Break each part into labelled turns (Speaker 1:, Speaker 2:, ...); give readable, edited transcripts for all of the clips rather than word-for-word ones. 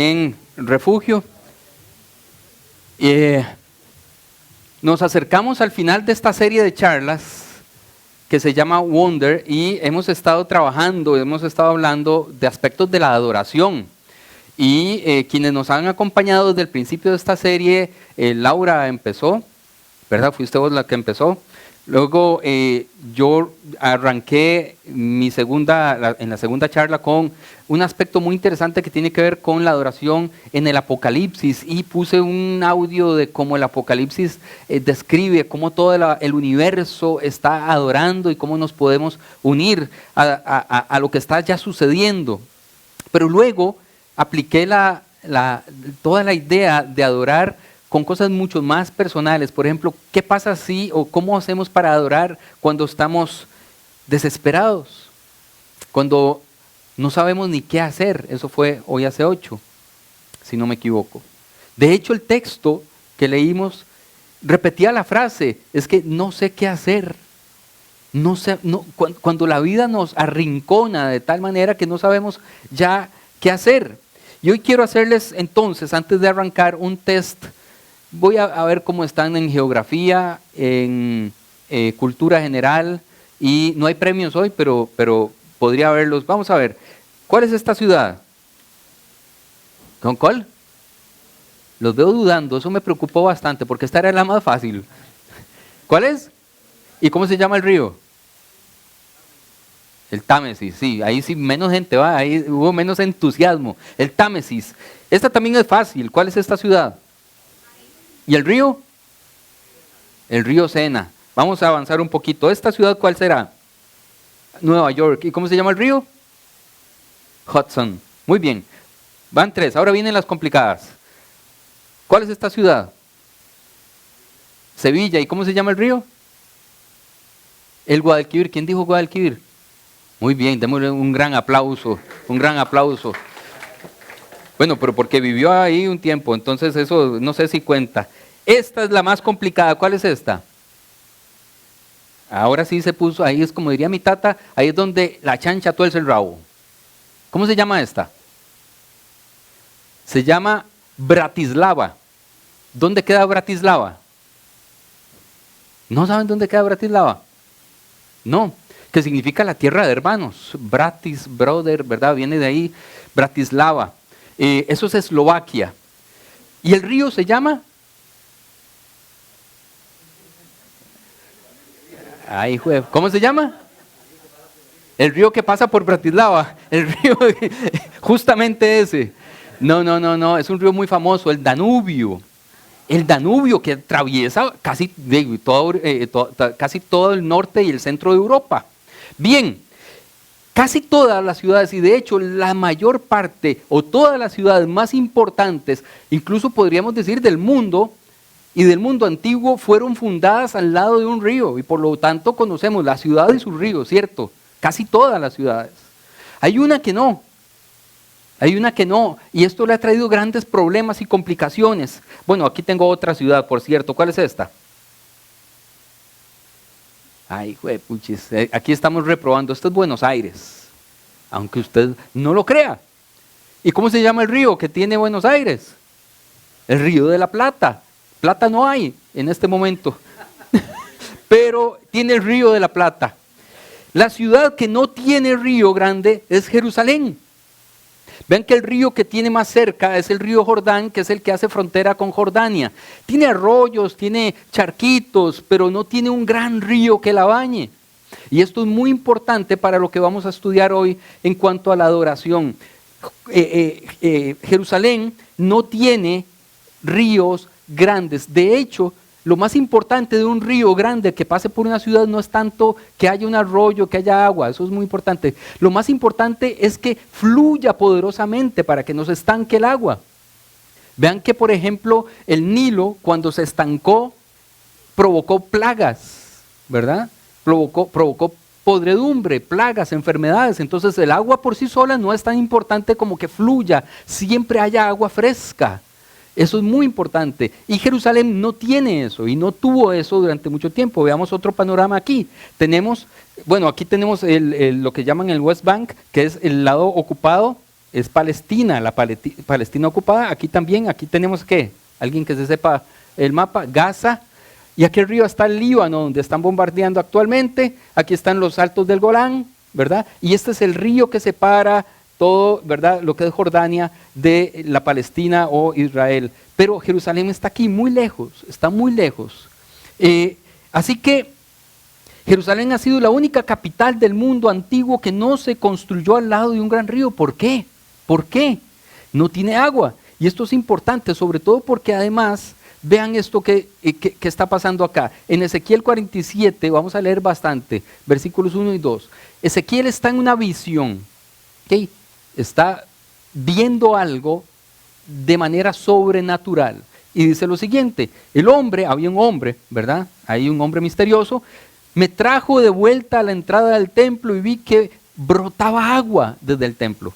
Speaker 1: en refugio. Nos acercamos al final de esta serie de charlas que se llama Wonder y hemos estado hablando de aspectos de la adoración. Y quienes nos han acompañado desde el principio de esta serie, Laura empezó, ¿verdad? Fuiste vos la que empezó. Luego yo arranqué en la segunda charla con un aspecto muy interesante que tiene que ver con la adoración en el Apocalipsis y puse un audio de cómo el Apocalipsis describe cómo todo el universo está adorando y cómo nos podemos unir a lo que está ya sucediendo. Pero luego apliqué toda la idea de adorar con cosas mucho más personales. Por ejemplo, ¿qué pasa si o cómo hacemos para adorar cuando estamos desesperados? Cuando no sabemos ni qué hacer. Eso fue hoy hace 8, si no me equivoco. De hecho, el texto que leímos repetía la frase, es que no sé qué hacer. Cuando la vida nos arrincona de tal manera que no sabemos ya qué hacer. Y hoy quiero hacerles entonces, antes de arrancar, un test. Voy a ver cómo están en geografía, en cultura general, y no hay premios hoy, pero podría haberlos. Vamos a ver, ¿cuál es esta ciudad? ¿Con cuál? Los veo dudando, eso me preocupó bastante, porque esta era la más fácil. ¿Cuál es? ¿Y cómo se llama el río? El Támesis, sí, ahí sí menos gente va, ahí hubo menos entusiasmo. El Támesis, esta también es fácil. ¿Cuál es esta ciudad? ¿Y el río? El río Sena. Vamos a avanzar un poquito. ¿Esta ciudad cuál será? Nueva York. ¿Y cómo se llama el río? Hudson. Muy bien. Van 3. Ahora vienen las complicadas. ¿Cuál es esta ciudad? Sevilla. ¿Y cómo se llama el río? El Guadalquivir. ¿Quién dijo Guadalquivir? Muy bien, démosle un gran aplauso. Un gran aplauso. Bueno, pero porque vivió ahí un tiempo, entonces eso no sé si cuenta. Esta es la más complicada. ¿Cuál es esta? Ahora sí se puso, ahí es como diría mi tata, ahí es donde la chancha tuerce el rabo. ¿Cómo se llama esta? Se llama Bratislava. ¿Dónde queda Bratislava? ¿No saben dónde queda Bratislava? No, que significa la tierra de hermanos. Bratis, brother, ¿verdad? Viene de ahí, Bratislava. Eso es Eslovaquia. ¿Y el río se llama? Ay, ¿cómo se llama? El río que pasa por Bratislava. El río, justamente ese. No, es un río muy famoso, el Danubio. El Danubio que atraviesa casi todo el norte y el centro de Europa. Bien. Casi todas las ciudades, y de hecho la mayor parte o todas las ciudades más importantes, incluso podríamos decir del mundo y del mundo antiguo, fueron fundadas al lado de un río y por lo tanto conocemos la ciudad y sus ríos, ¿cierto? Casi todas las ciudades. Hay una que no, y esto le ha traído grandes problemas y complicaciones. Bueno, aquí tengo otra ciudad, por cierto. ¿Cuál es esta? Ay, puchis, aquí estamos reprobando. Esto es Buenos Aires, aunque usted no lo crea. ¿Y cómo se llama el río que tiene Buenos Aires? El Río de la Plata. Plata no hay en este momento, pero tiene el Río de la Plata. La ciudad que no tiene río grande es Jerusalén. Vean que el río que tiene más cerca es el río Jordán, que es el que hace frontera con Jordania. Tiene arroyos, tiene charquitos, pero no tiene un gran río que la bañe. Y esto es muy importante para lo que vamos a estudiar hoy en cuanto a la adoración. Jerusalén no tiene ríos grandes. De hecho, lo más importante de un río grande que pase por una ciudad no es tanto que haya un arroyo, que haya agua, eso es muy importante. Lo más importante es que fluya poderosamente para que no se estanque el agua. Vean que, por ejemplo, el Nilo, cuando se estancó, provocó plagas, ¿verdad? Provocó podredumbre, plagas, enfermedades. Entonces el agua por sí sola no es tan importante como que fluya, siempre haya agua fresca. Eso es muy importante. Y Jerusalén no tiene eso y no tuvo eso durante mucho tiempo. Veamos otro panorama aquí. Aquí tenemos lo que llaman el West Bank, que es el lado ocupado es Palestina, la Palestina ocupada. Aquí también, aquí tenemos ¿qué? Alguien que se sepa el mapa, Gaza. Y aquí arriba está el Líbano, donde están bombardeando actualmente. Aquí están los altos del Golán, ¿verdad? Y este es el río que separa todo, ¿verdad? Lo que es Jordania de la Palestina o Israel. Pero Jerusalén está aquí, muy lejos, está muy lejos. Así que Jerusalén ha sido la única capital del mundo antiguo que no se construyó al lado de un gran río. ¿Por qué? ¿Por qué? No tiene agua. Y esto es importante, sobre todo porque además, vean esto que está pasando acá. En Ezequiel 47, vamos a leer bastante, versículos 1 y 2. Ezequiel está en una visión, ¿okay? Está viendo algo de manera sobrenatural. Y dice lo siguiente, había un hombre, ¿verdad? Hay un hombre misterioso, me trajo de vuelta a la entrada del templo y vi que brotaba agua desde el templo,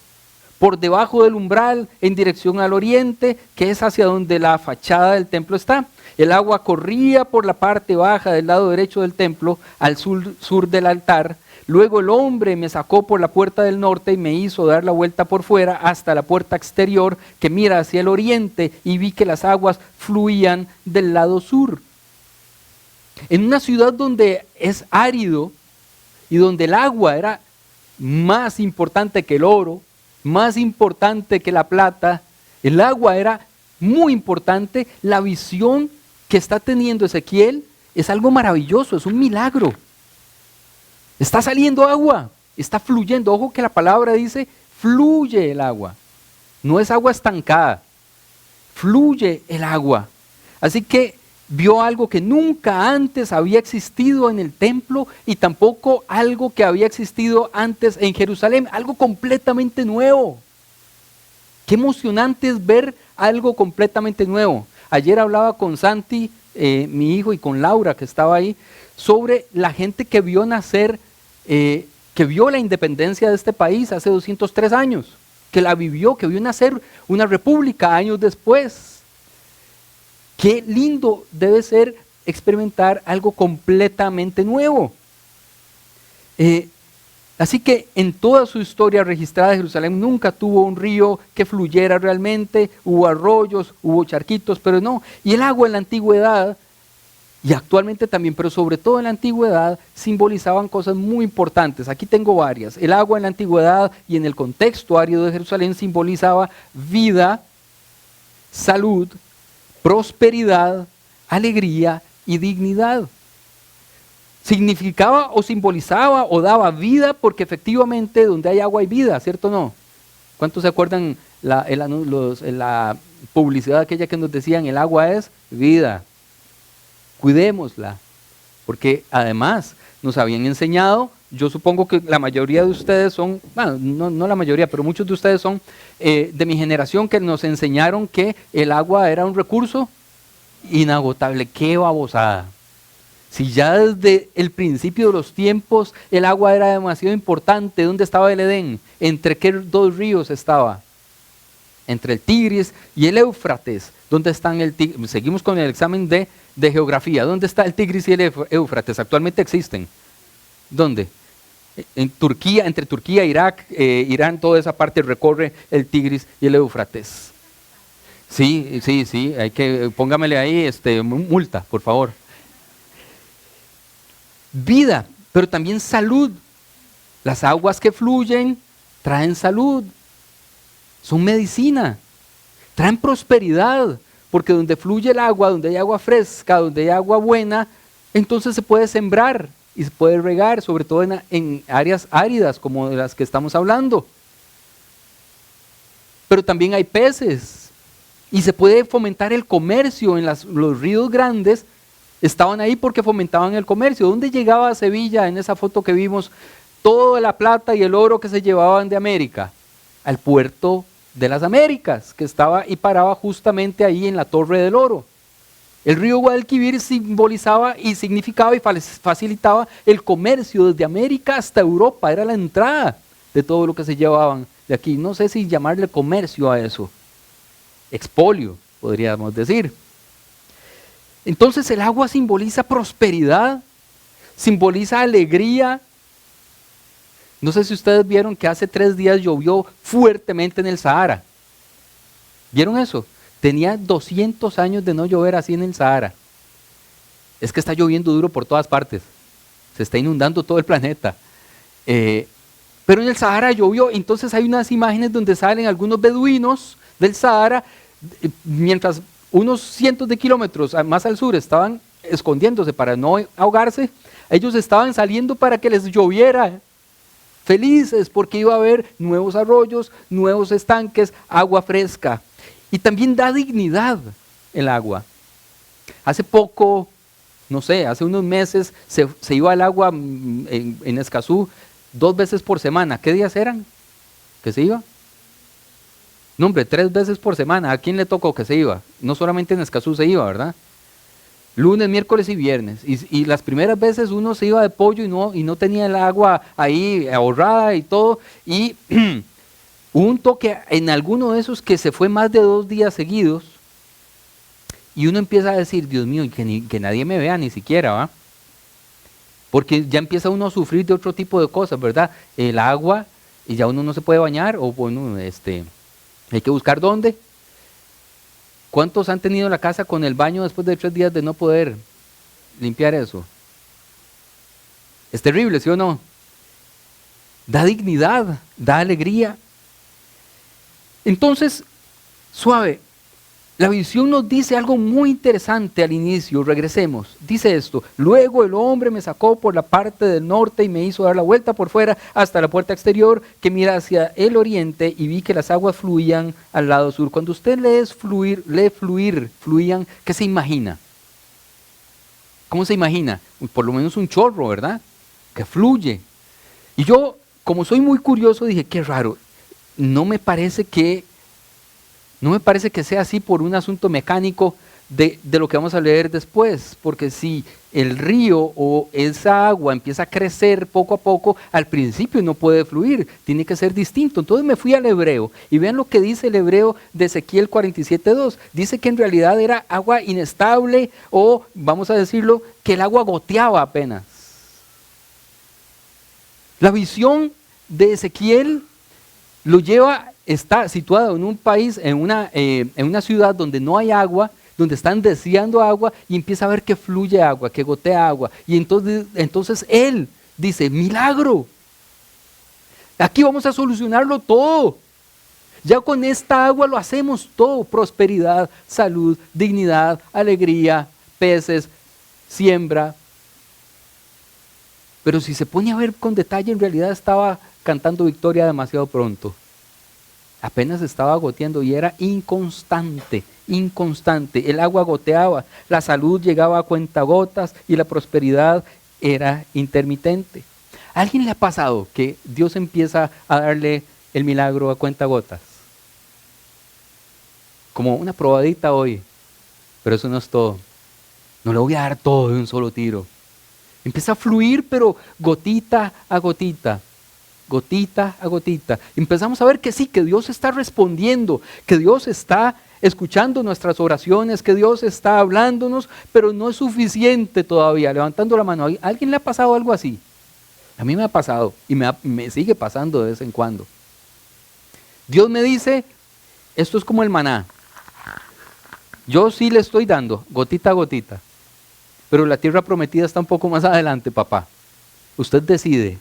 Speaker 1: por debajo del umbral en dirección al oriente, que es hacia donde la fachada del templo está. El agua corría por la parte baja del lado derecho del templo, al sur del altar. Luego el hombre me sacó por la puerta del norte y me hizo dar la vuelta por fuera hasta la puerta exterior que mira hacia el oriente, y vi que las aguas fluían del lado sur. En una ciudad donde es árido y donde el agua era más importante que el oro, más importante que la plata, el agua era muy importante. La visión que está teniendo Ezequiel es algo maravilloso, es un milagro. Está saliendo agua, está fluyendo. Ojo que la palabra dice, fluye el agua. No es agua estancada, fluye el agua. Así que vio algo que nunca antes había existido en el templo y tampoco algo que había existido antes en Jerusalén, algo completamente nuevo. Qué emocionante es ver algo completamente nuevo. Ayer hablaba con Santi, mi hijo, y con Laura, que estaba ahí, sobre la gente que vio nacer, que vio la independencia de este país hace 203 años, que la vivió, que vio nacer una república años después. Qué lindo debe ser experimentar algo completamente nuevo. Así que en toda su historia registrada de Jerusalén nunca tuvo un río que fluyera realmente, hubo arroyos, hubo charquitos, pero no. Y el agua en la antigüedad, y actualmente también, pero sobre todo en la antigüedad, simbolizaban cosas muy importantes. Aquí tengo varias. El agua en la antigüedad y en el contexto árido de Jerusalén simbolizaba vida, salud, prosperidad, alegría y dignidad. Significaba o simbolizaba o daba vida, porque efectivamente donde hay agua hay vida, ¿cierto o no? ¿Cuántos se acuerdan la publicidad aquella que nos decían, el agua es vida? Cuidémosla, porque además nos habían enseñado, yo supongo que la mayoría de ustedes son, bueno, no la mayoría, pero muchos de ustedes son de mi generación, que nos enseñaron que el agua era un recurso inagotable. ¡Qué babosada! Si ya desde el principio de los tiempos el agua era demasiado importante. ¿Dónde estaba el Edén? ¿Entre qué dos ríos estaba? Entre el Tigris y el Éufrates. ¿Dónde están el Tigris? Seguimos con el examen de geografía. ¿Dónde está el Tigris y el Éufrates? Actualmente existen. ¿Dónde? En Turquía, entre Turquía, Irak, Irán, toda esa parte recorre el Tigris y el Éufrates. Sí, hay que, póngamele ahí multa, por favor. Vida, pero también salud. Las aguas que fluyen traen salud, son medicina, traen prosperidad, porque donde fluye el agua, donde hay agua fresca, donde hay agua buena, entonces se puede sembrar y se puede regar, sobre todo en áreas áridas como de las que estamos hablando. Pero también hay peces y se puede fomentar el comercio. En los ríos grandes estaban ahí porque fomentaban el comercio. ¿Dónde llegaba a Sevilla en esa foto que vimos toda la plata y el oro que se llevaban de América? Al puerto de las Américas, que estaba y paraba justamente ahí en la Torre del Oro. El río Guadalquivir simbolizaba y significaba y facilitaba el comercio desde América hasta Europa. Era la entrada de todo lo que se llevaban de aquí. No sé si llamarle comercio a eso. Expolio, podríamos decir. Entonces el agua simboliza prosperidad, simboliza alegría. No sé si ustedes vieron que hace 3 días llovió fuertemente en el Sahara. ¿Vieron eso? Tenía 200 años de no llover así en el Sahara. Es que está lloviendo duro por todas partes. Se está inundando todo el planeta. Pero en el Sahara llovió, entonces hay unas imágenes donde salen algunos beduinos del Sahara, mientras unos cientos de kilómetros más al sur estaban escondiéndose para no ahogarse, ellos estaban saliendo para que les lloviera, felices porque iba a haber nuevos arroyos, nuevos estanques, agua fresca. Y también da dignidad el agua. Hace poco, no sé, hace unos meses se iba el agua en Escazú 2 veces por semana. ¿Qué días eran que se iba? No, hombre, 3 veces por semana. ¿A quién le tocó que se iba? No solamente en Escazú se iba, ¿verdad? Lunes, miércoles y viernes. Y las primeras veces uno se iba de pollo y no tenía el agua ahí ahorrada y todo. Y hubo un toque en alguno de esos que se fue más de 2 días seguidos. Y uno empieza a decir, Dios mío, que nadie me vea ni siquiera, ¿va? Porque ya empieza uno a sufrir de otro tipo de cosas, ¿verdad? El agua, y ya uno no se puede bañar, o bueno, hay que buscar dónde. ¿Cuántos han tenido la casa con el baño después de 3 días de no poder limpiar eso? Es terrible, ¿sí o no? Da dignidad, da alegría. Entonces, suave, la visión nos dice algo muy interesante al inicio, regresemos. Dice esto: luego el hombre me sacó por la parte del norte y me hizo dar la vuelta por fuera hasta la puerta exterior que mira hacia el oriente, y vi que las aguas fluían al lado sur. Cuando usted lee fluir, fluían, ¿qué se imagina? ¿Cómo se imagina? Por lo menos un chorro, ¿verdad? Que fluye. Y yo, como soy muy curioso, dije, qué raro, no me parece que sea así por un asunto mecánico de lo que vamos a leer después, porque si el río o esa agua empieza a crecer poco a poco, al principio no puede fluir, tiene que ser distinto. Entonces me fui al hebreo y vean lo que dice el hebreo de Ezequiel 47:2. Dice que en realidad era agua inestable, o vamos a decirlo, que el agua goteaba apenas. La visión de Ezequiel lo lleva, está situado en un país, en una ciudad donde no hay agua, donde están deseando agua, y empieza a ver que fluye agua, que gotea agua. Y entonces él dice, milagro, aquí vamos a solucionarlo todo. Ya con esta agua lo hacemos todo: prosperidad, salud, dignidad, alegría, peces, siembra. Pero si se pone a ver con detalle, en realidad estaba cantando victoria demasiado pronto. Apenas estaba goteando y era inconstante. El agua goteaba, la salud llegaba a cuentagotas y la prosperidad era intermitente. ¿A alguien le ha pasado que Dios empieza a darle el milagro a cuentagotas? Como una probadita hoy, pero eso no es todo. No le voy a dar todo de un solo tiro. Empieza a fluir, pero gotita a gotita. Gotita a gotita. Empezamos a ver que sí, que Dios está respondiendo, que Dios está escuchando nuestras oraciones, que Dios está hablándonos, pero no es suficiente todavía. Levantando la mano, ¿a alguien le ha pasado algo así? A mí me ha pasado y me sigue pasando de vez en cuando. Dios me dice, esto es como el maná. Yo sí le estoy dando, gotita a gotita, pero la tierra prometida está un poco más adelante, papá. Usted decide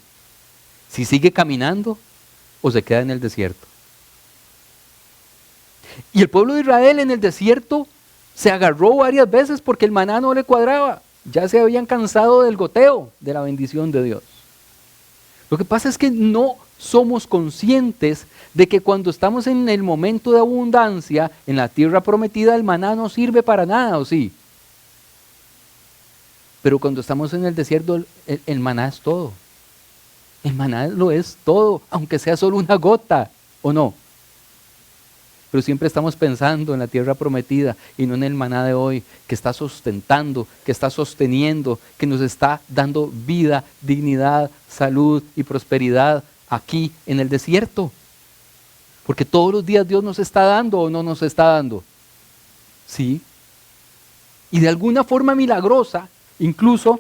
Speaker 1: si sigue caminando o se queda en el desierto. Y el pueblo de Israel en el desierto se agarró varias veces porque el maná no le cuadraba. Ya se habían cansado del goteo de la bendición de Dios. Lo que pasa es que no somos conscientes de que cuando estamos en el momento de abundancia, en la tierra prometida, el maná no sirve para nada, ¿o sí? Pero cuando estamos en el desierto, el maná es todo. El maná lo es todo, aunque sea solo una gota, ¿o no? Pero siempre estamos pensando en la tierra prometida y no en el maná de hoy, que está sustentando, que está sosteniendo, que nos está dando vida, dignidad, salud y prosperidad aquí en el desierto. Porque todos los días Dios nos está dando, ¿o no nos está dando? Sí. Y de alguna forma milagrosa, incluso,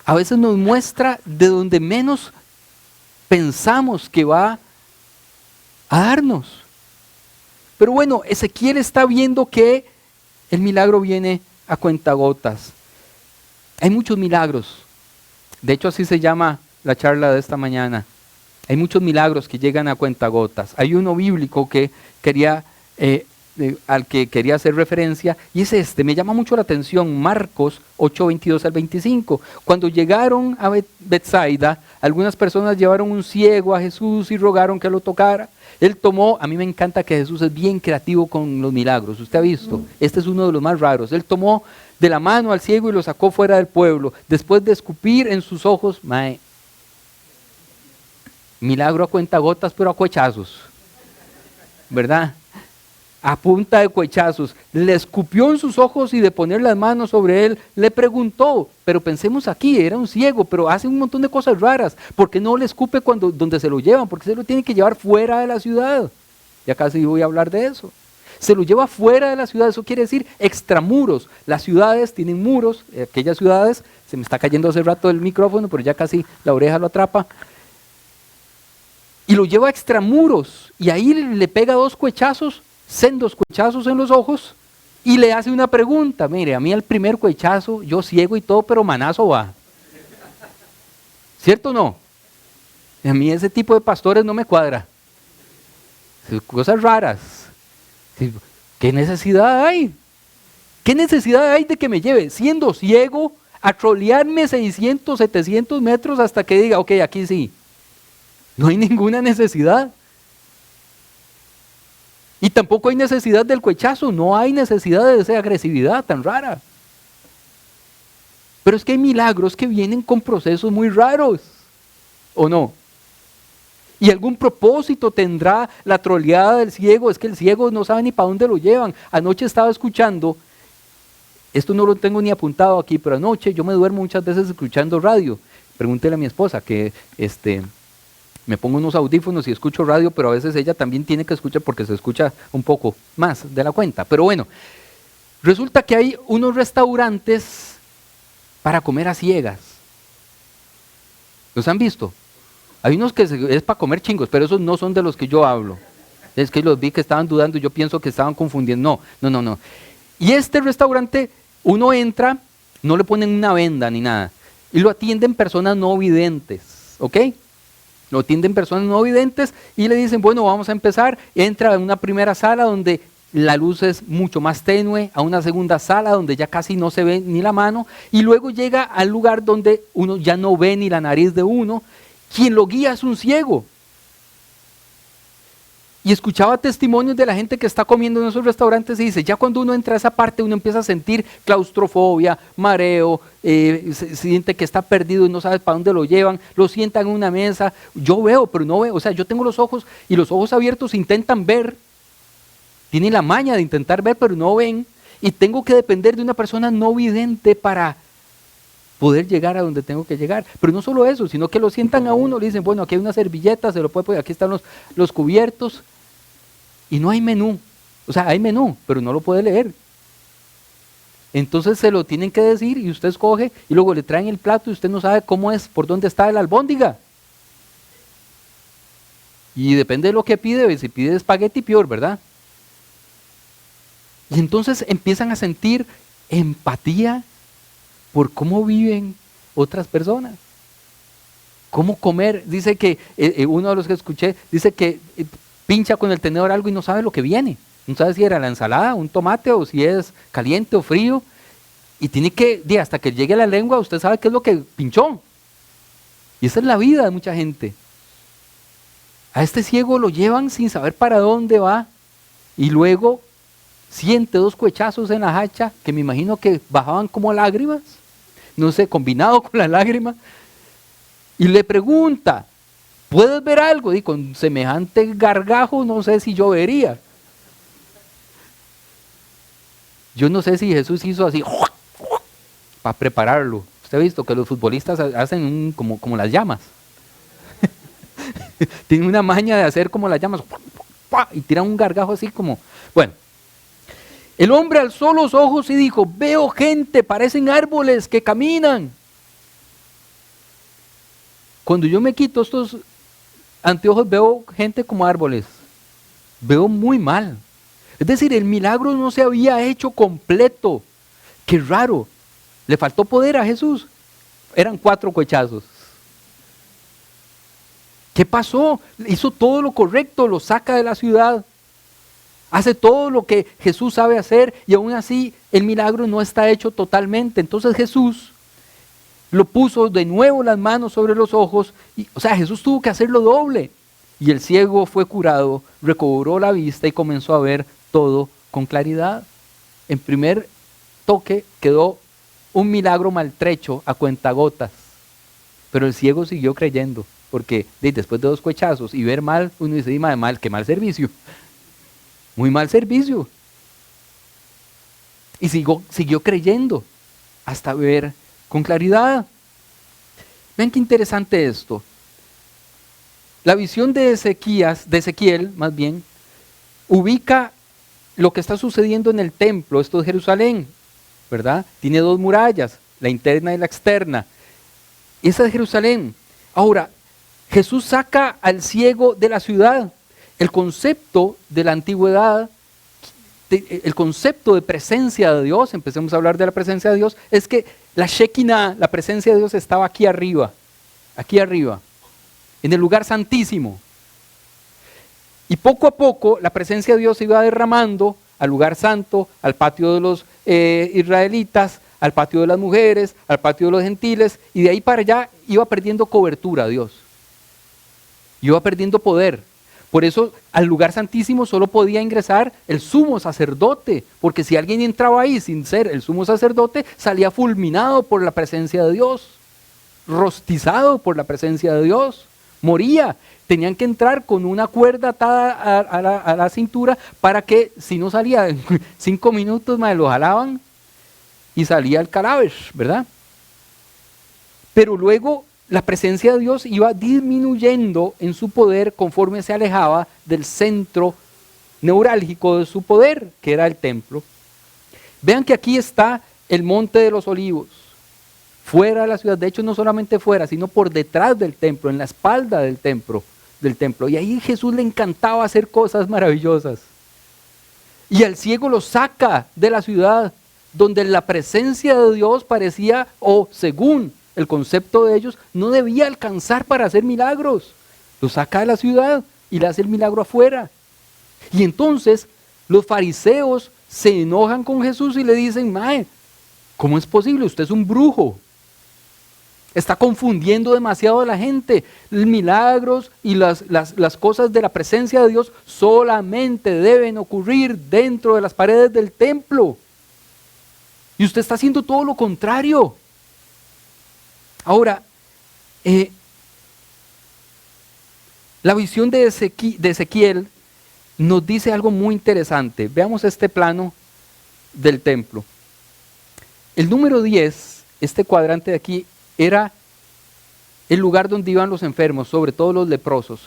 Speaker 1: a veces nos muestra de donde menos pensamos que va a darnos. Pero bueno, Ezequiel está viendo que el milagro viene a cuentagotas. Hay muchos milagros. De hecho, así se llama la charla de esta mañana. Hay muchos milagros que llegan a cuentagotas. Hay uno bíblico que al que quería hacer referencia, y es este, me llama mucho la atención, Marcos 8:22 al 25. Cuando llegaron a Betsaida, algunas personas llevaron un ciego a Jesús y rogaron que lo tocara. Él tomó, a mí me encanta que Jesús es bien creativo con los milagros, usted ha visto, este es uno de los más raros. Él tomó de la mano al ciego y lo sacó fuera del pueblo, después de escupir en sus ojos, milagro a cuentagotas, pero a cuechazos, ¿verdad? A punta de cuechazos, le escupió en sus ojos y de poner las manos sobre él, le preguntó, pero pensemos aquí, era un ciego, pero hace un montón de cosas raras, ¿por qué no le escupe donde se lo llevan? Porque se lo tiene que llevar fuera de la ciudad, ya casi voy a hablar de eso, se lo lleva fuera de la ciudad, eso quiere decir extramuros, las ciudades tienen muros, aquellas ciudades, se me está cayendo hace rato el micrófono, pero ya casi la oreja lo atrapa, y lo lleva a extramuros, y ahí le pega sendos cuechazos en los ojos, y le hace una pregunta. Mire, a mí el primer cuechazo, yo ciego y todo, pero manazo va. ¿Cierto o no? A mí ese tipo de pastores no me cuadra. Cosas raras. ¿Qué necesidad hay? ¿Qué necesidad hay de que me lleve, siendo ciego, a trolearme 600, 700 metros hasta que diga, ok, aquí sí? No hay ninguna necesidad. Y tampoco hay necesidad del cuechazo, no hay necesidad de esa agresividad tan rara. Pero es que hay milagros que vienen con procesos muy raros, ¿o no? Y algún propósito tendrá la troleada del ciego, es que el ciego no sabe ni para dónde lo llevan. Anoche estaba escuchando, esto no lo tengo ni apuntado aquí, pero anoche yo me duermo muchas veces escuchando radio. Pregúntele a mi esposa que me pongo unos audífonos y escucho radio, pero a veces ella también tiene que escuchar porque se escucha un poco más de la cuenta. Pero bueno, resulta que hay unos restaurantes para comer a ciegas. ¿Los han visto? Hay unos que es para comer chingos, pero esos no son de los que yo hablo. Es que los vi que estaban dudando y yo pienso que estaban confundiendo. No. Y este restaurante, uno entra, no le ponen una venda ni nada, y lo atienden personas no videntes, ¿ok? Lo atienden personas no videntes y le dicen, bueno, vamos a empezar. Entra a una primera sala donde la luz es mucho más tenue, a una segunda sala donde ya casi no se ve ni la mano, y luego llega al lugar donde uno ya no ve ni la nariz de uno. Quien lo guía es un ciego. Y escuchaba testimonios de la gente que está comiendo en esos restaurantes y dice, ya cuando uno entra a esa parte uno empieza a sentir claustrofobia, mareo, se siente que está perdido y no sabe para dónde lo llevan, lo sientan en una mesa, yo veo pero no veo, o sea yo tengo los ojos y los ojos abiertos intentan ver, tienen la maña de intentar ver pero no ven, y tengo que depender de una persona no vidente para poder llegar a donde tengo que llegar. Pero no solo eso, sino que lo sientan a uno, le dicen, bueno, aquí hay una servilleta, se lo puede poner, aquí están los cubiertos, y no hay menú. O sea, hay menú, pero no lo puede leer. Entonces se lo tienen que decir y usted escoge, y luego le traen el plato y usted no sabe cómo es, por dónde está la albóndiga. Y depende de lo que pide, si pide espagueti, peor, ¿verdad? Y entonces empiezan a sentir empatía por cómo viven otras personas. Cómo comer. Dice que, uno de los que escuché, dice que pincha con el tenedor algo y no sabe lo que viene. No sabe si era la ensalada, un tomate, o si es caliente o frío. Y tiene que, hasta que llegue a la lengua, usted sabe qué es lo que pinchó. Y esa es la vida de mucha gente. A este ciego lo llevan sin saber para dónde va. Y luego siente 2 cuechazos en la hacha, que me imagino que bajaban como lágrimas. No sé, combinado con la lágrima, y le pregunta, ¿puedes ver algo? Y con semejante gargajo no sé si yo vería. Yo no sé si Jesús hizo así, para prepararlo. Usted ha visto que los futbolistas hacen como las llamas. Tienen una maña de hacer como las llamas, y tiran un gargajo así como, bueno. El hombre alzó los ojos y dijo, veo gente, parecen árboles que caminan. Cuando yo me quito estos anteojos veo gente como árboles. Veo muy mal. Es decir, el milagro no se había hecho completo. Qué raro. Le faltó poder a Jesús. Eran 4 cohechazos. ¿Qué pasó? Hizo todo lo correcto, lo saca de la ciudad. Hace todo lo que Jesús sabe hacer y aún así el milagro no está hecho totalmente. Entonces Jesús lo puso de nuevo las manos sobre los ojos. O sea, Jesús tuvo que hacerlo doble. Y el ciego fue curado, recobró la vista y comenzó a ver todo con claridad. En primer toque quedó un milagro maltrecho a cuentagotas. Pero el ciego siguió creyendo. Porque después de 2 cohechazos y ver mal, uno dice, mal, qué mal servicio. Muy mal servicio. Y siguió creyendo hasta ver con claridad. Vean qué interesante esto. La visión de Ezequiel, más bien, ubica lo que está sucediendo en el templo. Esto es Jerusalén, ¿verdad? Tiene 2 murallas, la interna y la externa. Esa es Jerusalén. Ahora, Jesús saca al ciego de la ciudad. El concepto de la antigüedad, el concepto de presencia de Dios, empecemos a hablar de la presencia de Dios, es que la Shekinah, la presencia de Dios estaba aquí arriba, en el lugar santísimo. Y poco a poco la presencia de Dios se iba derramando al lugar santo, al patio de los israelitas, al patio de las mujeres, al patio de los gentiles, y de ahí para allá iba perdiendo cobertura Dios. Iba perdiendo poder. Por eso al lugar santísimo solo podía ingresar el sumo sacerdote, porque si alguien entraba ahí sin ser el sumo sacerdote, salía fulminado por la presencia de Dios, rostizado por la presencia de Dios, moría. Tenían que entrar con una cuerda atada a la cintura para que si no salía en 5 minutos, lo jalaban y salía el cadáver, ¿verdad? Pero luego la presencia de Dios iba disminuyendo en su poder conforme se alejaba del centro neurálgico de su poder, que era el templo. Vean que aquí está el Monte de los Olivos, fuera de la ciudad, de hecho no solamente fuera, sino por detrás del templo, en la espalda del templo. Y ahí Jesús le encantaba hacer cosas maravillosas. Y al ciego lo saca de la ciudad, donde la presencia de Dios parecía, o según el concepto de ellos, no debía alcanzar para hacer milagros. Lo saca de la ciudad y le hace el milagro afuera. Y entonces los fariseos se enojan con Jesús y le dicen, ¿cómo es posible? Usted es un brujo. Está confundiendo demasiado a la gente. Los milagros y las cosas de la presencia de Dios solamente deben ocurrir dentro de las paredes del templo. Y usted está haciendo todo lo contrario. Ahora, la visión de Ezequiel nos dice algo muy interesante. Veamos este plano del templo. El número 10, este cuadrante de aquí, era el lugar donde iban los enfermos, sobre todo los leprosos.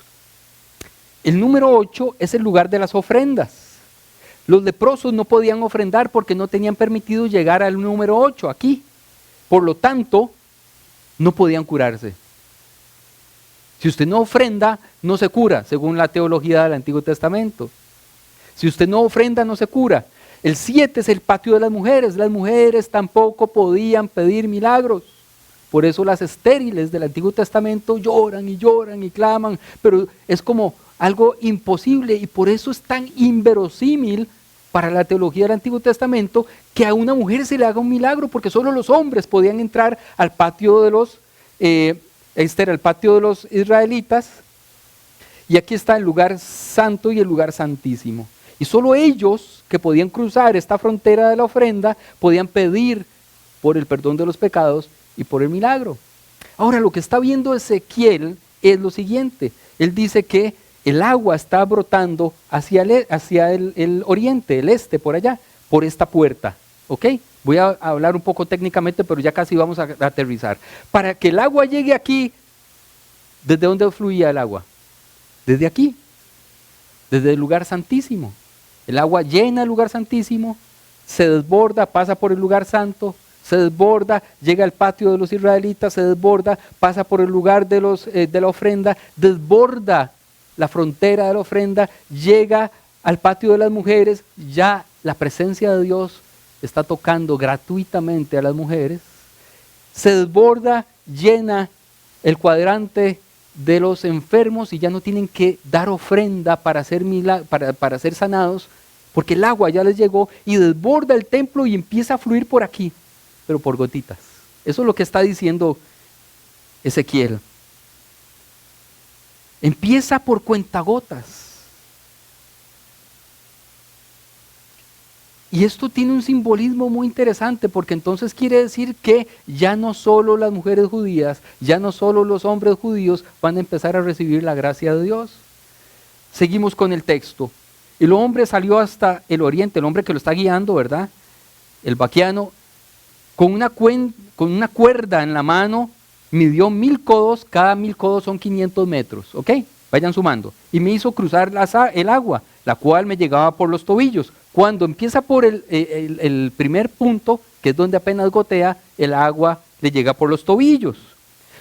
Speaker 1: El número 8 es el lugar de las ofrendas. Los leprosos no podían ofrendar porque no tenían permitido llegar al número 8 aquí. Por lo tanto, no podían curarse. Si usted no ofrenda, no se cura, según la teología del Antiguo Testamento. Si usted no ofrenda, no se cura. El 7 es el patio de las mujeres. Las mujeres tampoco podían pedir milagros. Por eso las estériles del Antiguo Testamento lloran y claman, pero es como algo imposible y por eso es tan inverosímil para la teología del Antiguo Testamento que a una mujer se le haga un milagro, porque solo los hombres podían entrar al patio de los, era el patio de los israelitas, y aquí está el lugar santo y el lugar santísimo. Y solo ellos que podían cruzar esta frontera de la ofrenda podían pedir por el perdón de los pecados y por el milagro. Ahora lo que está viendo Ezequiel es lo siguiente. Él dice que el agua está brotando hacia el oriente, el este, por allá, por esta puerta. ¿Ok? Voy a hablar un poco técnicamente, pero ya casi vamos a aterrizar. Para que el agua llegue aquí, ¿desde dónde fluía el agua? Desde aquí, desde el lugar santísimo. El agua llena el lugar santísimo, se desborda, pasa por el lugar santo, se desborda, llega al patio de los israelitas, se desborda, pasa por el lugar de la ofrenda, desborda la frontera de la ofrenda, llega al patio de las mujeres, ya la presencia de Dios está tocando gratuitamente a las mujeres, se desborda, llena el cuadrante de los enfermos y ya no tienen que dar ofrenda para ser sanados, porque el agua ya les llegó y desborda el templo y empieza a fluir por aquí, pero por gotitas. Eso es lo que está diciendo Ezequiel. Empieza por cuentagotas. Y esto tiene un simbolismo muy interesante, porque entonces quiere decir que ya no solo las mujeres judías, ya no solo los hombres judíos van a empezar a recibir la gracia de Dios. Seguimos con el texto. El hombre salió hasta el oriente, el hombre que lo está guiando, ¿verdad? El vaquiano, con una cuerda en la mano, midió 1000 codos, cada 1000 codos son 500 metros, ¿ok? Vayan sumando. Y me hizo cruzar el agua, la cual me llegaba por los tobillos. Cuando empieza por el primer punto, que es donde apenas gotea, el agua le llega por los tobillos.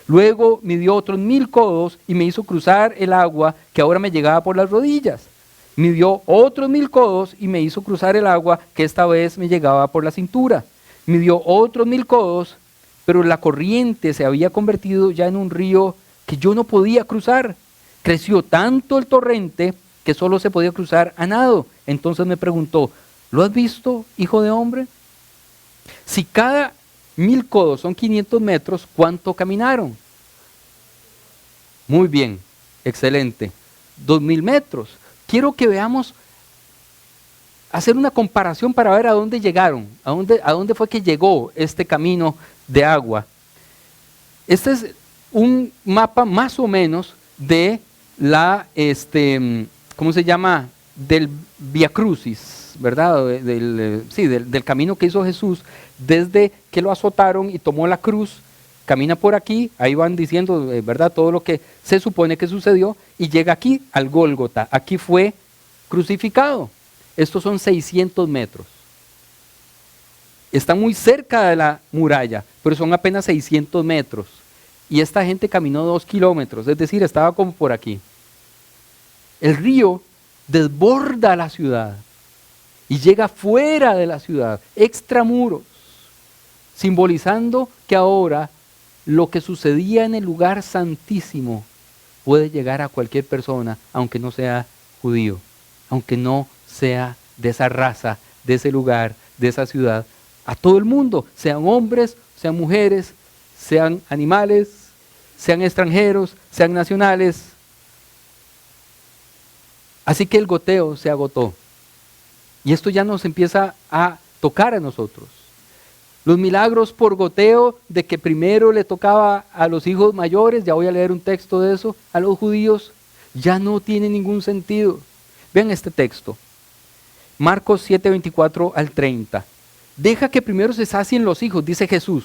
Speaker 1: Luego midió otros 1000 codos y me hizo cruzar el agua que ahora me llegaba por las rodillas. Midió otros 1000 codos y me hizo cruzar el agua que esta vez me llegaba por la cintura. Midió otros 1000 codos, pero la corriente se había convertido ya en un río que yo no podía cruzar. Creció tanto el torrente que solo se podía cruzar a nado. Entonces me preguntó, ¿lo has visto, hijo de hombre? Si cada 1000 codos son 500 metros, ¿cuánto caminaron? Muy bien, excelente. 2000 metros. Quiero que veamos, hacer una comparación para ver a dónde llegaron, a dónde fue que llegó este camino de agua. Este es un mapa más o menos de ¿cómo se llama? Del Vía Crucis, ¿verdad? Del camino que hizo Jesús desde que lo azotaron y tomó la cruz, camina por aquí, ahí van diciendo, ¿verdad? Todo lo que se supone que sucedió y llega aquí al Gólgota, aquí fue crucificado. Estos son 600 metros. Está muy cerca de la muralla, pero son apenas 600 metros. Y esta gente caminó 2 kilómetros, es decir, estaba como por aquí. El río desborda la ciudad y llega fuera de la ciudad, extramuros, simbolizando que ahora lo que sucedía en el lugar santísimo puede llegar a cualquier persona, aunque no sea judío, aunque no sea de esa raza, de ese lugar, de esa ciudad, a todo el mundo, sean hombres, sean mujeres, sean animales, sean extranjeros, sean nacionales. Así que el goteo se agotó. Y esto ya nos empieza a tocar a nosotros. Los milagros por goteo, de que primero le tocaba a los hijos mayores, ya voy a leer un texto de eso, a los judíos, ya no tiene ningún sentido. Vean este texto. Marcos 7, 24 al 30. Deja que primero se sacien los hijos, dice Jesús,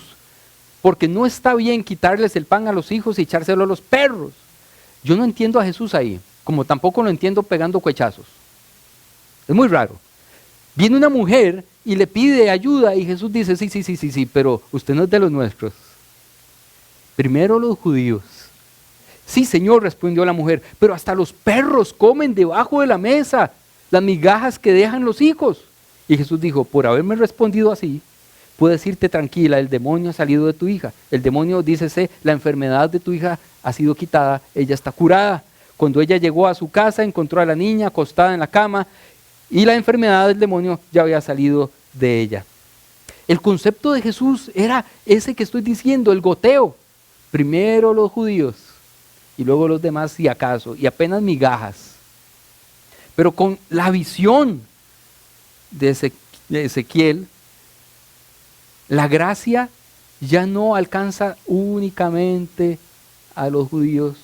Speaker 1: porque no está bien quitarles el pan a los hijos y echárselo a los perros. Yo no entiendo a Jesús ahí, como tampoco lo entiendo pegando cuechazos. Es muy raro. Viene una mujer y le pide ayuda y Jesús dice, sí, pero usted no es de los nuestros. Primero los judíos. Sí, Señor, respondió la mujer, pero hasta los perros comen debajo de la mesa las migajas que dejan los hijos. Y Jesús dijo, por haberme respondido así, puedes irte tranquila, el demonio ha salido de tu hija. El demonio, dícese, la enfermedad de tu hija ha sido quitada, ella está curada. Cuando ella llegó a su casa, encontró a la niña acostada en la cama y la enfermedad del demonio ya había salido de ella. El concepto de Jesús era ese que estoy diciendo, el goteo. Primero los judíos y luego los demás si acaso, y apenas migajas. Pero con la visión de Ezequiel, la gracia ya no alcanza únicamente a los judíos,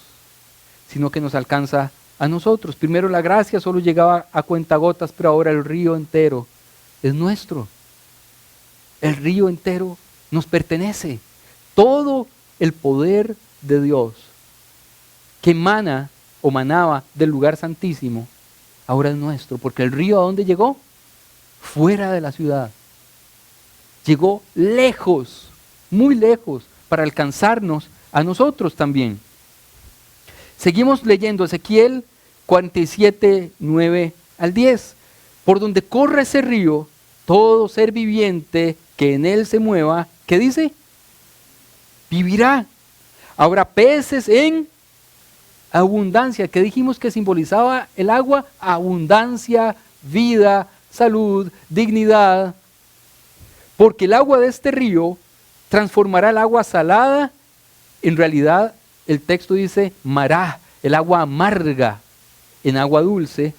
Speaker 1: sino que nos alcanza a nosotros. Primero la gracia solo llegaba a cuentagotas, pero ahora el río entero es nuestro. El río entero nos pertenece. Todo el poder de Dios que emana o manaba del lugar santísimo, ahora es nuestro, porque el río ¿a dónde llegó? Fuera de la ciudad. llegó lejos, muy lejos, para alcanzarnos a nosotros también. Seguimos leyendo Ezequiel 47, 9 al 10. Por donde corre ese río, todo ser viviente que en él se mueva, ¿qué dice? Vivirá. Habrá peces en abundancia. ¿Qué dijimos que simbolizaba el agua? Abundancia, vida, salud, dignidad. Porque el agua de este río transformará el agua salada. En realidad, el texto dice mará, el agua amarga, en agua dulce.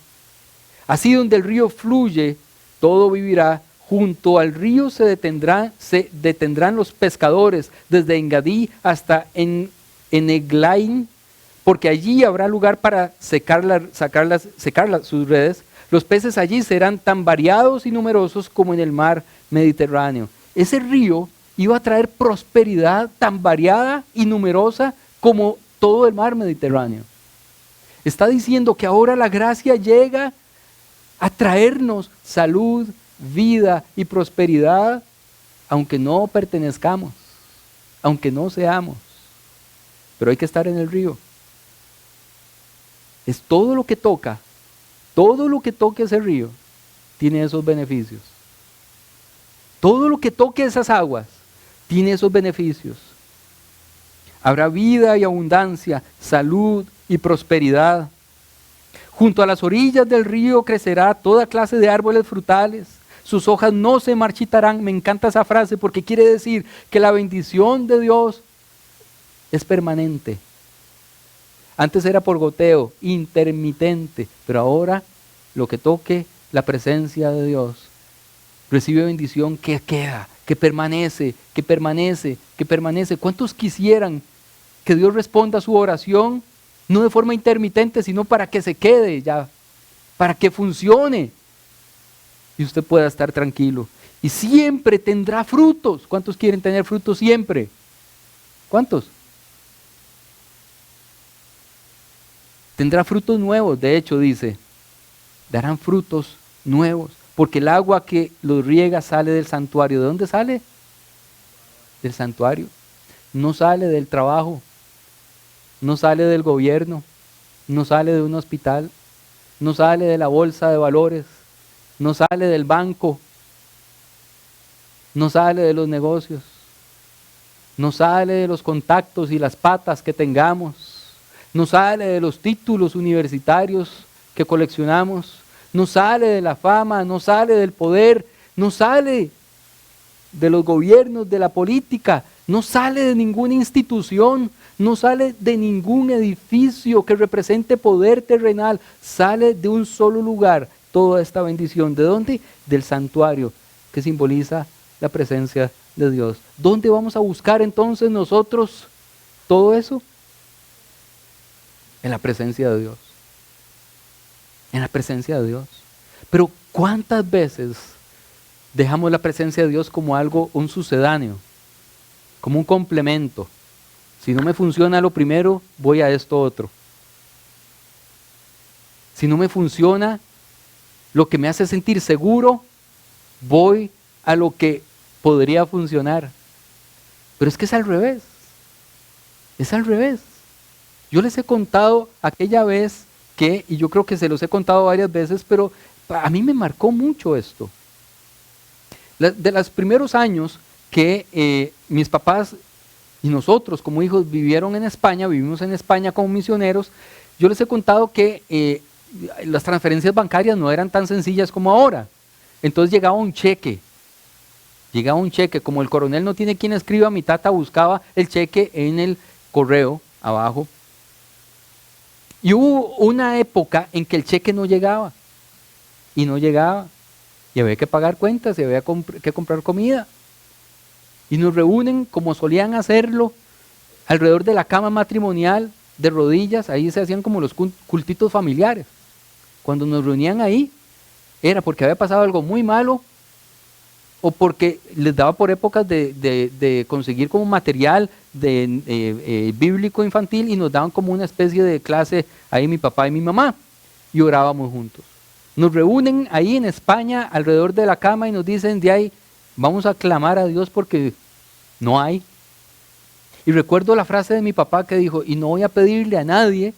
Speaker 1: Así donde el río fluye, todo vivirá. Junto al río se detendrán los pescadores, desde Engadí hasta Eglaim, porque allí habrá lugar para secar sus redes. Los peces allí serán tan variados y numerosos como en el mar Mediterráneo. Ese río iba a traer prosperidad tan variada y numerosa como todo el mar Mediterráneo. Está diciendo que ahora la gracia llega a traernos salud, vida y prosperidad, aunque no pertenezcamos, aunque no seamos. Pero hay que estar en el río. Es todo lo que toque ese río, tiene esos beneficios. Todo lo que toque esas aguas, tiene esos beneficios. Habrá vida y abundancia, salud y prosperidad. Junto a las orillas del río crecerá toda clase de árboles frutales. Sus hojas no se marchitarán. Me encanta esa frase porque quiere decir que la bendición de Dios es permanente. Antes era por goteo, intermitente, pero ahora lo que toque la presencia de Dios recibe bendición que queda, que permanece, que permanece, que permanece. ¿Cuántos quisieran que Dios responda a su oración? No de forma intermitente, sino para que se quede ya, para que funcione y usted pueda estar tranquilo. Y siempre tendrá frutos. ¿Cuántos quieren tener frutos siempre? ¿Cuántos? Tendrá frutos nuevos, de hecho dice, darán frutos nuevos, porque el agua que los riega sale del santuario. ¿De dónde sale? Del santuario. No sale del trabajo, no sale del gobierno, no sale de un hospital, no sale de la bolsa de valores, no sale del banco, no sale de los negocios, no sale de los contactos y las patas que tengamos, no sale de los títulos universitarios que coleccionamos, no sale de la fama, no sale del poder, no sale de los gobiernos, de la política, no sale de ninguna institución, no sale de ningún edificio que represente poder terrenal, sale de un solo lugar toda esta bendición. ¿De dónde? Del santuario, que simboliza la presencia de Dios. ¿Dónde vamos a buscar entonces nosotros todo eso? En la presencia de Dios. En la presencia de Dios. Pero ¿cuántas veces dejamos la presencia de Dios como algo, un sucedáneo, como un complemento? Si no me funciona lo primero, voy a esto otro. Si no me funciona lo que me hace sentir seguro, voy a lo que podría funcionar. Pero es que es al revés. Es al revés. Yo les he contado aquella vez que, y yo creo que se los he contado varias veces, pero a mí me marcó mucho esto. De los primeros años que mis papás y nosotros como hijos vivimos en España como misioneros, yo les he contado que las transferencias bancarias no eran tan sencillas como ahora. Entonces llegaba un cheque, como el coronel no tiene quien escriba, mi tata buscaba el cheque en el correo abajo. Y hubo una época en que el cheque no llegaba, y había que pagar cuentas, y había que comprar comida. Y nos reúnen, como solían hacerlo, alrededor de la cama matrimonial, de rodillas. Ahí se hacían como los cultitos familiares. Cuando nos reunían ahí, era porque había pasado algo muy malo, o porque les daba por épocas de conseguir como material bíblico infantil, y nos daban como una especie de clase ahí mi papá y mi mamá, y orábamos juntos. Nos reúnen ahí en España alrededor de la cama y nos dicen, de ahí, Vamos a clamar a Dios porque no hay. Y recuerdo la frase de mi papá que dijo, y no voy a pedirle a nadie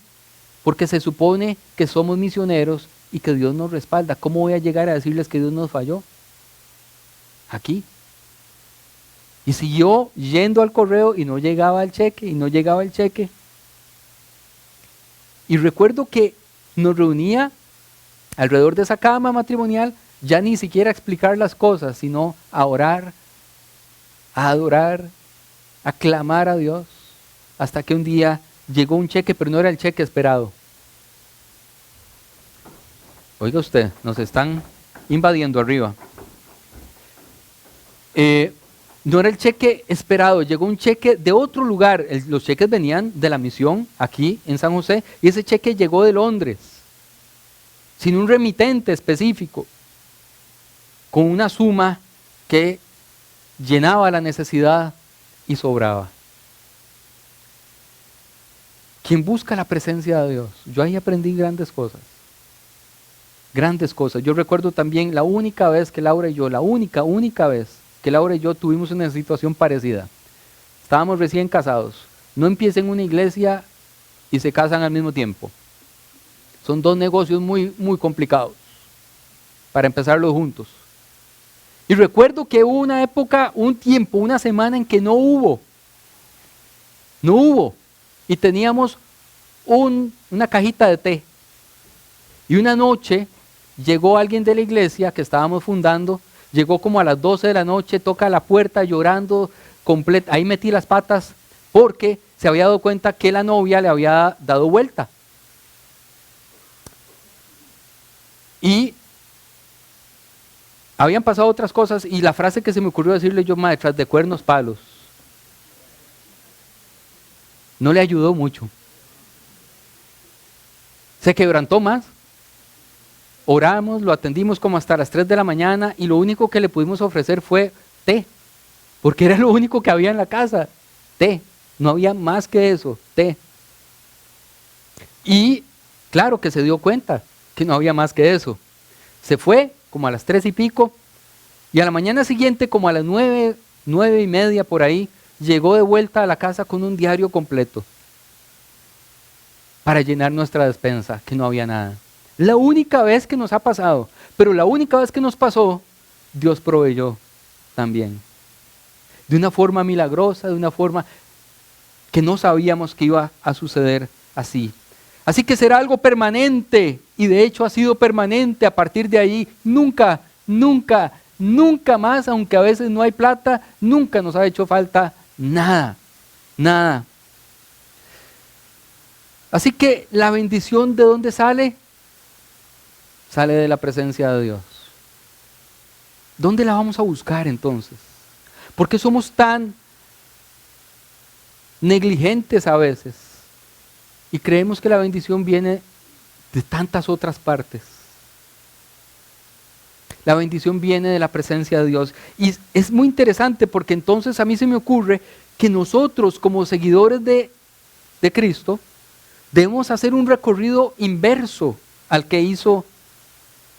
Speaker 1: porque se supone que somos misioneros y que Dios nos respalda. ¿Cómo voy a llegar a decirles que Dios nos falló? Aquí. Y siguió yendo al correo y no llegaba el cheque, y no llegaba el cheque. Y recuerdo que nos reunía alrededor de esa cama matrimonial, ya ni siquiera a explicar las cosas, sino a orar, a adorar, a clamar a Dios, hasta que un día llegó un cheque, pero no era el cheque esperado. Oiga usted, nos están invadiendo arriba. No era el cheque esperado, llegó un cheque de otro lugar. Los cheques venían de la misión aquí en San José y ese cheque llegó de Londres, sin un remitente específico, con una suma que llenaba la necesidad y sobraba. Quien busca la presencia de Dios, yo ahí aprendí grandes cosas. Grandes cosas. Yo recuerdo también la única vez que Laura y yo, la única vez que Laura y yo tuvimos una situación parecida. Estábamos recién casados. No empiecen una iglesia y se casan al mismo tiempo. Son dos negocios muy, muy complicados para empezarlos juntos. Y recuerdo que hubo una época, un tiempo, una semana en que no hubo. Y teníamos una cajita de té. Y una noche llegó alguien de la iglesia que estábamos fundando, llegó como a las 12 de la noche, toca la puerta llorando, ahí metí las patas porque se había dado cuenta que la novia le había dado vuelta. Y habían pasado otras cosas y la frase que se me ocurrió decirle yo, madre, tras de cuernos palos. No le ayudó mucho. Se quebrantó más. Oramos, lo atendimos como hasta las 3 de la mañana y lo único que le pudimos ofrecer fue té, porque era lo único que había en la casa, té, no había más que eso, té. Y claro que se dio cuenta que no había más que eso. Se fue como a las 3 y pico y a la mañana siguiente como a las 9, 9:30 por ahí, llegó de vuelta a la casa con un diario completo para llenar nuestra despensa, que no había nada. La única vez que nos ha pasado, pero la única vez que nos pasó, Dios proveyó también. De una forma milagrosa, de una forma que no sabíamos que iba a suceder así. Así que será algo permanente, y de hecho ha sido permanente a partir de ahí. Nunca, nunca, nunca más, aunque a veces no hay plata, nunca nos ha hecho falta nada, nada. Así que la bendición, ¿de dónde sale? Sale de la presencia de Dios. ¿Dónde la vamos a buscar entonces? ¿Por qué somos tan negligentes a veces? Y creemos que la bendición viene de tantas otras partes. La bendición viene de la presencia de Dios. Y es muy interesante porque entonces a mí se me ocurre que nosotros como seguidores de Cristo debemos hacer un recorrido inverso al que hizo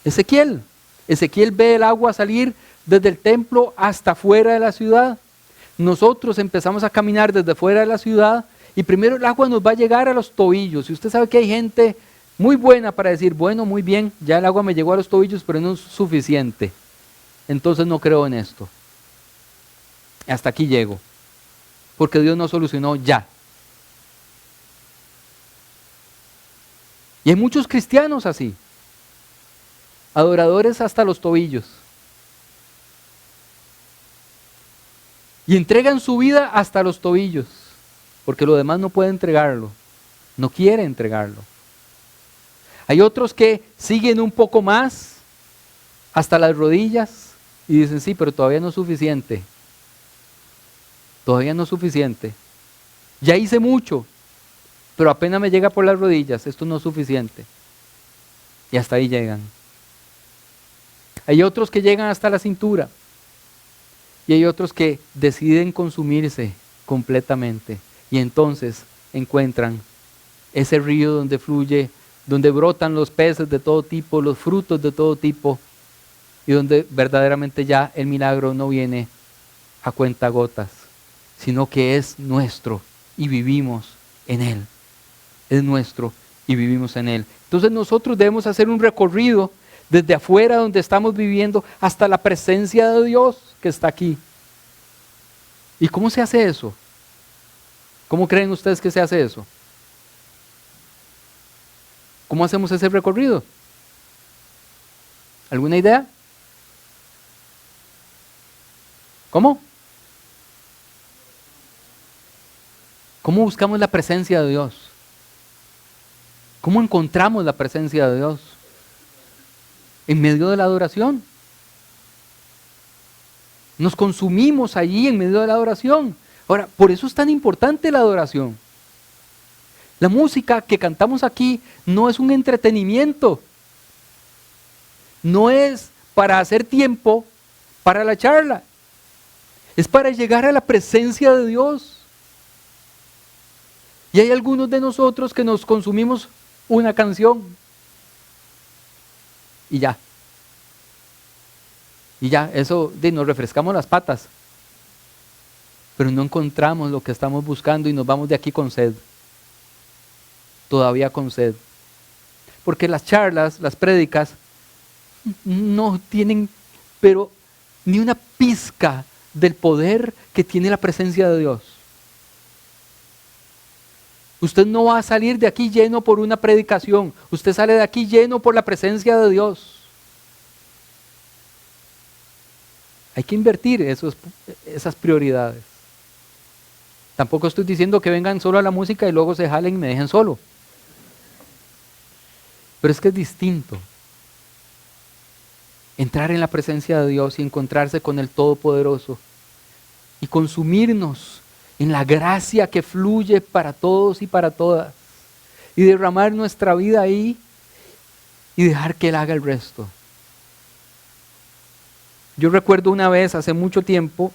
Speaker 1: Ezequiel. Ezequiel ve el agua salir desde el templo hasta fuera de la ciudad. Nosotros empezamos a caminar desde fuera de la ciudad y primero el agua nos va a llegar a los tobillos. Y usted sabe que hay gente muy buena para decir, bueno, muy bien, ya el agua me llegó a los tobillos, pero no es suficiente. Entonces no creo en esto. Hasta aquí llego. Porque Dios no solucionó ya. Y hay muchos cristianos así. Adoradores hasta los tobillos. Y entregan su vida hasta los tobillos, porque lo demás no puede entregarlo, no quiere entregarlo. Hay otros que siguen un poco más hasta las rodillas y dicen, sí, pero todavía no es suficiente. Todavía no es suficiente. Ya hice mucho, pero apenas me llega por las rodillas, esto no es suficiente. Y hasta ahí llegan. Hay otros que llegan hasta la cintura y hay otros que deciden consumirse completamente y entonces encuentran ese río donde fluye, donde brotan los peces de todo tipo, los frutos de todo tipo y y donde verdaderamente ya el milagro no viene a cuentagotas, sino que es nuestro y vivimos en Él. Es nuestro y vivimos en Él. Entonces nosotros debemos hacer un recorrido desde afuera donde estamos viviendo hasta la presencia de Dios que está aquí. ¿Y cómo se hace eso? ¿Cómo creen ustedes que se hace eso? ¿Cómo hacemos ese recorrido? ¿Alguna idea? ¿Cómo? ¿Cómo buscamos la presencia de Dios? ¿Cómo encontramos la presencia de Dios? En medio de la adoración. Nos consumimos allí en medio de la adoración. Ahora, por eso es tan importante la adoración. La música que cantamos aquí no es un entretenimiento. No es para hacer tiempo para la charla. Es para llegar a la presencia de Dios. Y hay algunos de nosotros que nos consumimos una canción. Y ya. Y ya, eso, nos refrescamos las patas. Pero no encontramos lo que estamos buscando y nos vamos de aquí con sed. Todavía con sed. Porque las charlas, las prédicas, no tienen, pero ni una pizca del poder que tiene la presencia de Dios. Usted no va a salir de aquí lleno por una predicación. Usted sale de aquí lleno por la presencia de Dios. Hay que invertir esas prioridades. Tampoco estoy diciendo que vengan solo a la música y luego se jalen y me dejen solo. Pero es que es distinto. Entrar en la presencia de Dios y encontrarse con el Todopoderoso. Y consumirnos en la gracia que fluye para todos y para todas. Y derramar nuestra vida ahí y dejar que Él haga el resto. Yo recuerdo una vez, hace mucho tiempo,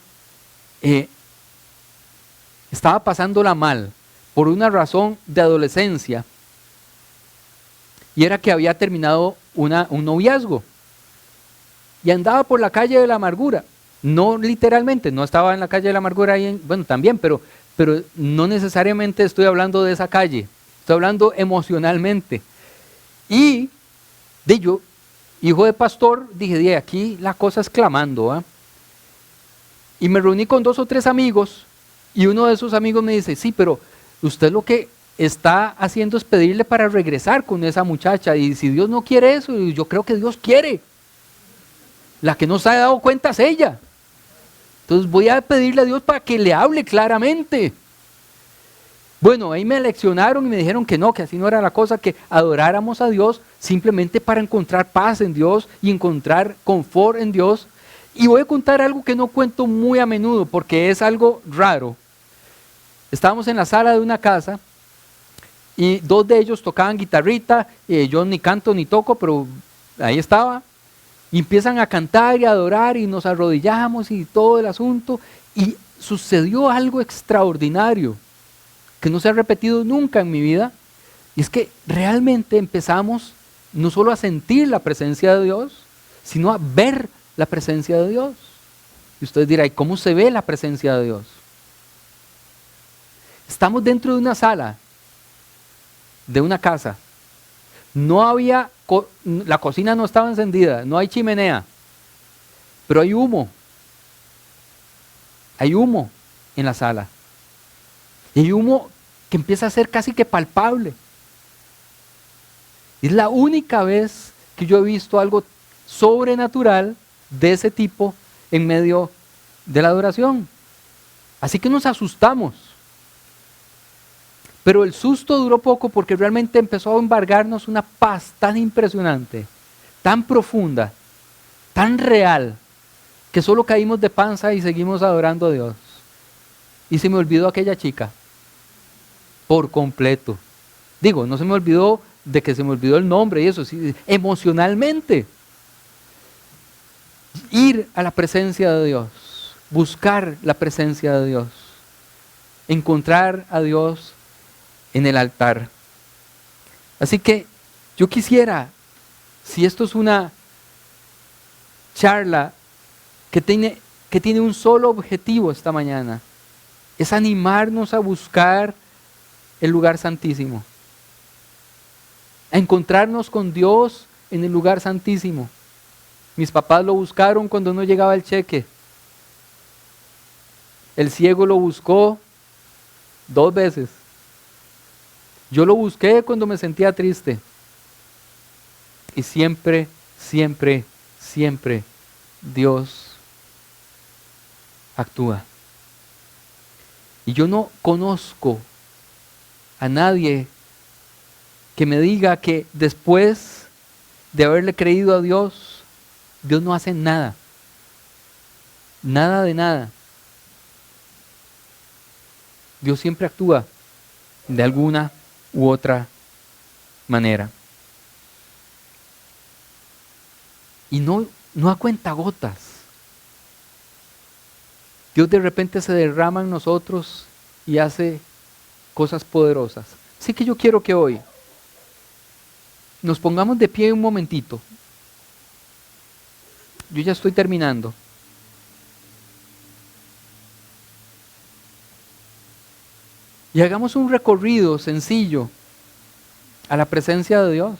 Speaker 1: estaba pasándola mal por una razón de adolescencia. Y era que había terminado un noviazgo. Y andaba por la calle de la amargura. No literalmente, no estaba en la calle de la amargura ahí, bueno, también, pero no necesariamente estoy hablando de esa calle. Estoy hablando emocionalmente. Y yo, hijo de pastor, dije, aquí la cosa es clamando. ¿Ah? Y me reuní con 2 o 3 amigos y uno de esos amigos me dice, sí, pero usted lo que está haciendo es pedirle para regresar con esa muchacha y si Dios no quiere eso, yo creo que Dios quiere. La que no se ha dado cuenta es ella. Entonces voy a pedirle a Dios para que le hable claramente. Bueno, ahí me leccionaron y me dijeron que no, que así no era la cosa, que adoráramos a Dios simplemente para encontrar paz en Dios y encontrar confort en Dios. Y voy a contar algo que no cuento muy a menudo porque es algo raro. Estábamos en la sala de una casa y 2 de ellos tocaban guitarrita, yo ni canto ni toco, pero ahí estaba. Y empiezan a cantar y a adorar y nos arrodillamos y todo el asunto. Y sucedió algo extraordinario que no se ha repetido nunca en mi vida. Y es que realmente empezamos no solo a sentir la presencia de Dios, sino a ver la presencia de Dios. Y usted dirá, ¿y cómo se ve la presencia de Dios? Estamos dentro de una sala, de una casa. No había, la cocina no estaba encendida, no hay chimenea, pero hay humo. Hay humo en la sala. Y hay humo que empieza a ser casi que palpable. Es la única vez que yo he visto algo sobrenatural de ese tipo en medio de la adoración. Así que nos asustamos. Pero el susto duró poco porque realmente empezó a embargarnos una paz tan impresionante, tan profunda, tan real, que solo caímos de panza y seguimos adorando a Dios. Y se me olvidó aquella chica, por completo. Digo, no se me olvidó de que se me olvidó el nombre y eso, sí, emocionalmente. Ir a la presencia de Dios, buscar la presencia de Dios, encontrar a Dios en el altar. Así que yo quisiera, si esto es charla que tiene un solo objetivo esta mañana. Es animarnos a buscar el lugar santísimo. A encontrarnos con Dios en el lugar santísimo. Mis papás lo buscaron cuando no llegaba el cheque. El ciego lo buscó 2 veces. Yo lo busqué cuando me sentía triste. Y siempre, siempre, siempre Dios actúa. Y yo no conozco a nadie que me diga que después de haberle creído a Dios, Dios no hace nada. Nada de nada. Dios siempre actúa de alguna u otra manera. Y no a cuentagotas. Dios de repente se derrama en nosotros y hace cosas poderosas. Así que yo quiero que hoy nos pongamos de pie un momentito. Yo ya estoy terminando. Y hagamos un recorrido sencillo a la presencia de Dios.